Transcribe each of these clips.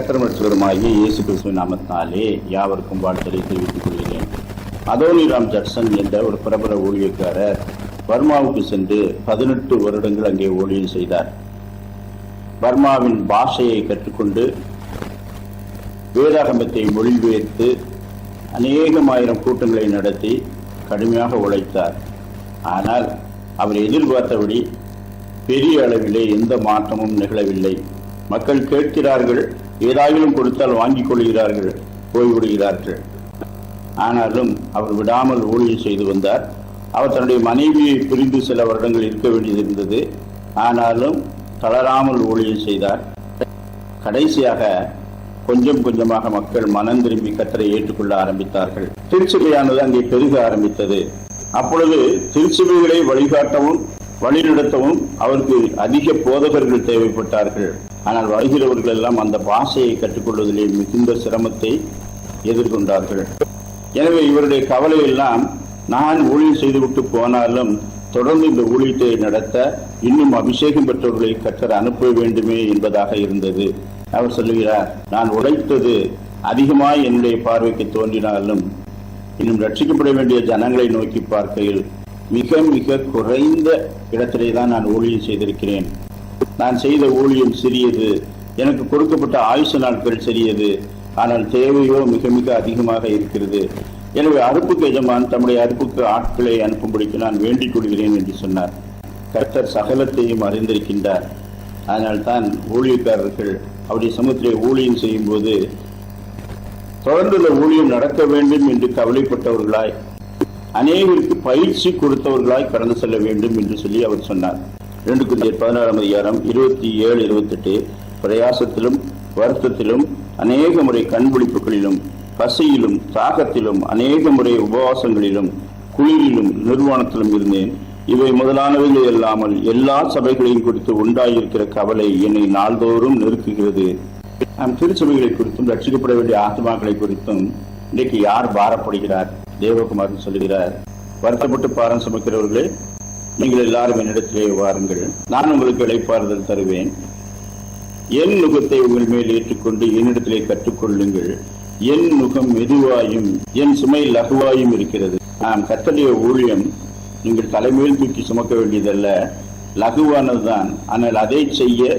கர்த்தருமாகிய இயேசு கிறிஸ்துவின் நாமத்தினாலே யாவருக்கும் வாழ்த்தலை தெரிவித்துக் கொள்கிறேன். அதோனிராம் ஜட்சன் என்ற ஒரு பிரபல ஊழியக்காரர் பர்மாவுக்கு சென்று 18 வருடங்கள் அங்கே ஊழியம் செய்தார். பர்மாவின் பாஷையை கற்றுக்கொண்டு வேதாகமத்தை மொழிபெயர்த்து அநேகமாயிரம் கூட்டங்களை நடத்தி கடுமையாக உழைத்தார். ஆனால் அவர் எதிர்பார்த்தபடி பெரிய அளவிலே எந்த மாற்றமும் நிகழவில்லை. மக்கள் கேட்கிறார்கள், ஏதாயிலும் கொடுத்தால் வாங்கிக் கொள்கிறார்கள், போய்விடுகிறார்கள். ஆனாலும் அவர் விடாமல் ஊழியம் செய்து வந்தார். அவர் தன்னுடைய மனைவியை பிரிந்து சில வருடங்கள் இருக்க வேண்டியது இருந்தது. ஆனாலும் தளராமல் ஊழியம் செய்தார். கடைசியாக கொஞ்சம் கொஞ்சமாக மக்கள் மனம் திரும்பி கர்த்தரை ஏற்றுக்கொள்ள ஆரம்பித்தார்கள். திருச்சபையானது அங்கே பெருக ஆரம்பித்தது. அப்பொழுது திருச்சபைகளை வழிகாட்டவும் வழிநடத்தவும் அவருக்கு அதிக போதகர்கள் தேவைப்பட்டார்கள். ஆனால் வருகிறவர்கள் எல்லாம் அந்த பாஷையை கற்றுக்கொள்வதிலே மிகுந்த சிரமத்தை எதிர்கொண்டார்கள். எனவே இவருடைய கவலை எல்லாம், நான் ஊழியம் செய்துவிட்டு போனாலும் தொடர்ந்து இந்த ஊழியத்தை நடத்த இன்னும் அபிஷேகம் பெற்றவர்களை கர்த்தர் அனுப்ப வேண்டுமே என்பதாக இருந்தது. அவர் சொல்லுகிறார், நான் உழைத்தது அதிகமாய் என்னுடைய பார்வைக்கு தோன்றினாலும் இன்னும் ரட்சிக்கப்பட வேண்டிய ஜனங்களை நோக்கி பார்க்கையில் மிக மிக குறைந்த இடத்திலே தான் நான் ஊழியம் செய்திருக்கிறேன். நான் செய்த ஊழியம் சிறியது, எனக்கு கொடுக்கப்பட்ட ஆயுசு நாட்கள் சிறியது, ஆனால் தேவையோ மிக மிக அதிகமாக இருக்கிறது. எனவே அறுப்புக்கு எஜமான் தம்முடைய அறுப்புக்கு ஆட்களை அனுப்பும்படிக்கு நான் வேண்டிக் கொள்கிறேன் என்று சொன்னார். கர்த்தர் சகலத்தையும் அறிந்திருக்கின்றார். அதனால் தான் ஊழியக்காரர்கள் அவருடைய சமூகத்திலே ஊழியம் செய்யும் போது தொடர்ந்துள்ள ஊழியம் நடக்க வேண்டும் என்று கவலைப்பட்டவர்களாய், அநேகருக்கு பயிற்சி கொடுத்தவர்களாய் கடந்து செல்ல வேண்டும் என்று சொல்லி அவர் சொன்னார். 2 கொரிந்தியர் 16 27, 28 பிரயாசத்திலும் வருத்தத்திலும் அநேக முறை கண்பிடிப்புகளிலும் பசியிலும் தாகத்திலும் அநேக முறை உபவாசங்களிலும் குளிரிலும் நிர்வாணத்திலும் இருந்தேன். இவை முதலானவைகள் இல்லாமல் எல்லா சபைகளையும் குறித்து உண்டாயிருக்கிற கவலை என்னை நாள்தோறும் நெருக்குகிறது. நாம் திருச்சபைகளை குறித்தும் ரட்சிக்கப்பட வேண்டிய ஆத்மாக்களை குறித்தும் இன்றைக்கு யார் பாரப்படுகிறார்? தேவகுமார் சொல்லுகிறார், வருத்தப்பட்டு பாரம் சுமக்கிறவர்களே, நீங்கள் எல்லாரும் என்னிடத்திலே வாருங்கள், நான் உங்களுக்கு இளைப்பாறுதல் தருவேன். என் நுகத்தை உங்கள் மேல் ஏற்றுக்கொண்டு என்னிடத்திலே கற்றுக்கொள்ளுங்கள். என் நுகம் மெதுவாயும் என் சுமை லகுவாயும் இருக்கிறது. நாம் கர்த்தருடைய ஊழியம் நீங்கள் தலைமையில் தூக்கி சுமக்க வேண்டியதல்ல, லகுவானதுதான். ஆனால் அதை செய்ய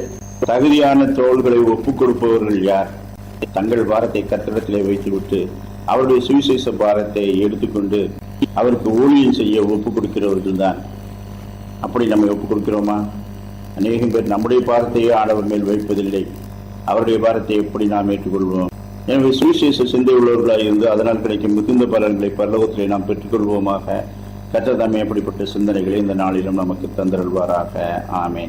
தகுதியான தோள்களை ஒப்புக் கொடுப்பவர்கள் யார்? தங்கள் பாரத்தை கர்த்தரிடத்திலே வைத்துவிட்டு அவருடைய சுவிசேஷ பாரத்தை எடுத்துக்கொண்டு அவருக்கு ஊழியம் செய்ய ஒப்புக் கொடுக்கிறவர்கள் தான். அப்படி நம்ம ஒப்புக் கொடுக்கிறோமா? அநேகம் பேர் நம்முடைய பாரத்தையே ஆண்டவர் மேல் வைப்பதில்லை. அவருடைய பாரத்தை எப்படி நாம் ஏற்றுக்கொள்வோம்? எனவே சுவிசேஷ சிந்தை உள்ளவர்களாக இருந்து அதனால் கிடைக்கும் மிகுந்த பலன்களை பரலோகத்திலே நாம் பெற்றுக்கொள்வோமாக. கர்த்தர் தாமே அப்படிப்பட்ட சிந்தனைகளை இந்த நாளிலும் நமக்கு தந்தருள்வாராக. ஆமென்.